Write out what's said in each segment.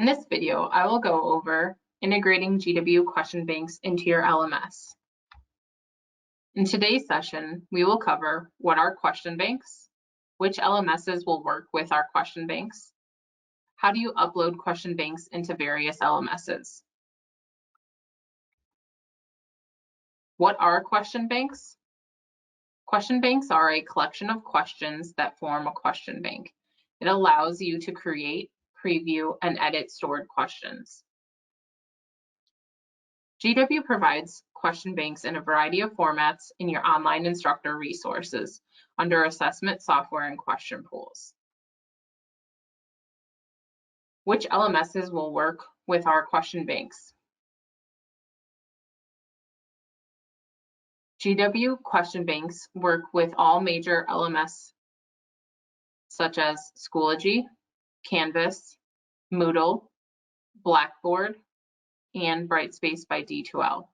In this video, I will go over integrating GW question banks into your LMS. In today's session, we will cover what are question banks, which LMSs will work with our question banks, how do you upload question banks into various LMSs. What are question banks? Question banks are a collection of questions that form a question bank. It allows you to create, preview, and edit stored questions. GW provides question banks in a variety of formats in your online instructor resources under assessment software and question pools. Which LMSs will work with our question banks? GW question banks work with all major LMS such as Schoology, Canvas, Moodle, Blackboard, and Brightspace by D2L.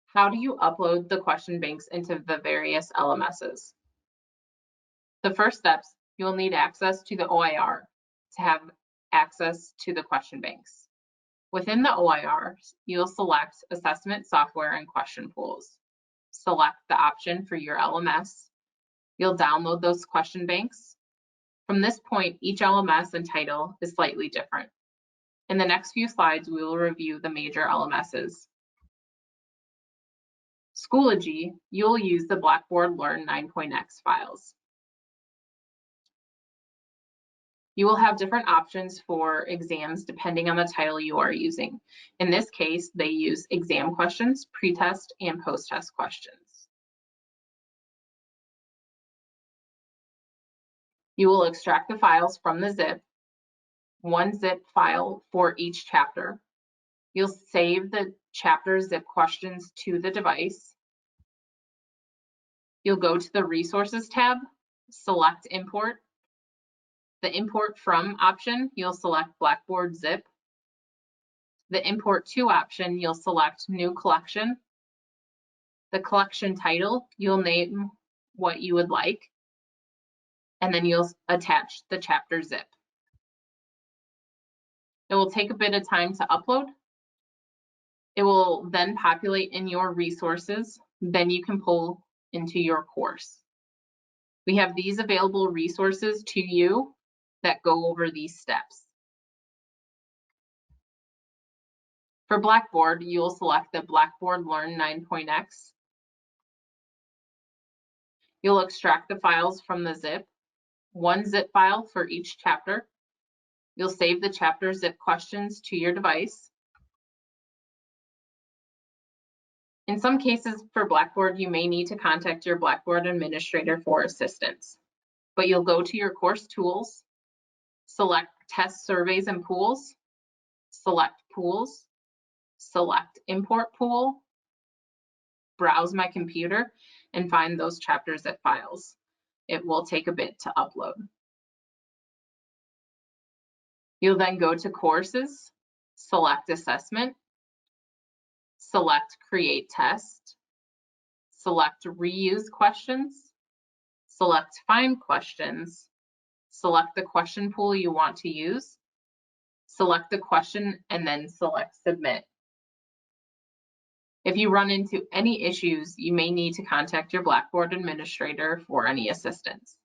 How do you upload the question banks into the various LMSs? The first steps, you'll need access to the OIR to have access to the question banks. Within the OIR, you'll select Assessment Software and Question Pools. Select the option for your LMS. You'll download those question banks. From this point, each LMS and title is slightly different. In the next few slides, we will review the major LMSs. Schoology, you'll use the Blackboard Learn 9.x files. You will have different options for exams depending on the title you are using. In this case, they use exam questions, pre-test, and post-test questions. You will extract the files from the zip, one zip file for each chapter. You'll save the chapter zip questions to the device. You'll go to the Resources tab, select Import. The Import From option, you'll select Blackboard Zip. The Import To option, you'll select New Collection. The collection title, you'll name what you would like, and then you'll attach the chapter zip. It will take a bit of time to upload. It will then populate in your resources, then you can pull into your course. We have these available resources to you that go over these steps. For Blackboard, you'll select the Blackboard Learn 9.x. You'll extract the files from the zip, one zip file for each chapter. You'll save the chapter zip questions to your device. In some cases for Blackboard, you may need to contact your Blackboard administrator for assistance, but you'll go to your course tools, select Test Surveys and Pools, select Pools, select Import Pool, browse My Computer, and find those chapter zip files. It will take a bit to upload. You'll then go to Courses, select Assessment, select Create Test, select Reuse Questions, select Find Questions, select the question pool you want to use, select the question, and then select Submit. If you run into any issues, you may need to contact your Blackboard administrator for any assistance.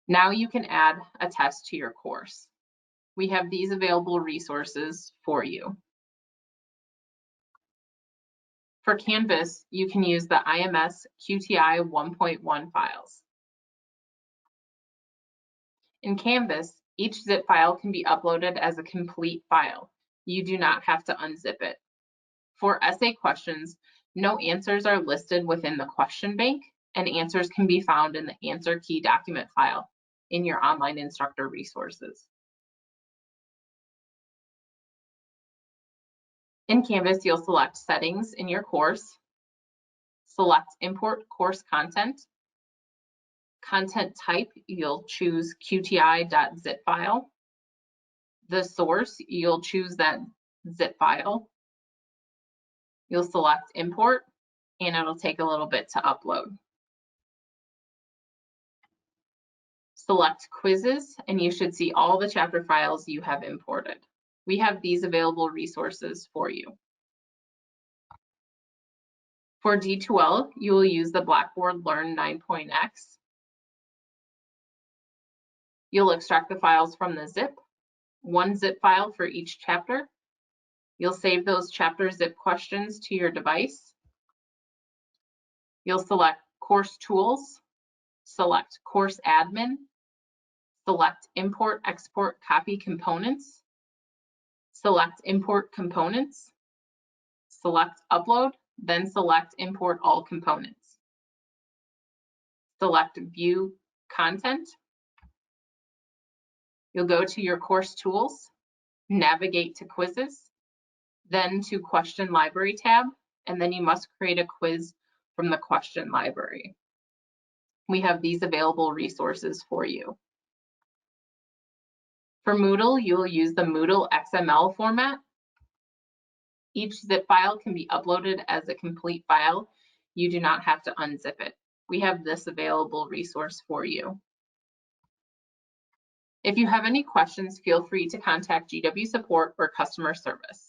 Now you can add a test to your course. We have these available resources for you. For Canvas, you can use the IMS QTI 1.1 files. In Canvas, each zip file can be uploaded as a complete file. You do not have to unzip it. For essay questions, no answers are listed within the question bank, and answers can be found in the answer key document file in your online instructor resources. In Canvas, you'll select Settings in your course, select Import Course Content. Content type, you'll choose qti.zip file. The source, you'll choose that zip file. You'll select Import, and it'll take a little bit to upload. Select quizzes, and you should see all the chapter files you have imported. We have these available resources for you. For D2L, you will use the Blackboard Learn 9.x. You'll extract the files from the zip, one zip file for each chapter. You'll save those chapter zip questions to your device. You'll select Course Tools, select Course Admin, select Import, Export, Copy Components, select Import Components, select Upload, then select Import All Components. Select View Content. You'll go to your Course Tools, navigate to Quizzes, then to Question Library tab, and then you must create a quiz from the question library. We have these available resources for you. For Moodle, you will use the Moodle XML format. Each zip file can be uploaded as a complete file. You do not have to unzip it. We have this available resource for you. If you have any questions, feel free to contact GW Support or customer service.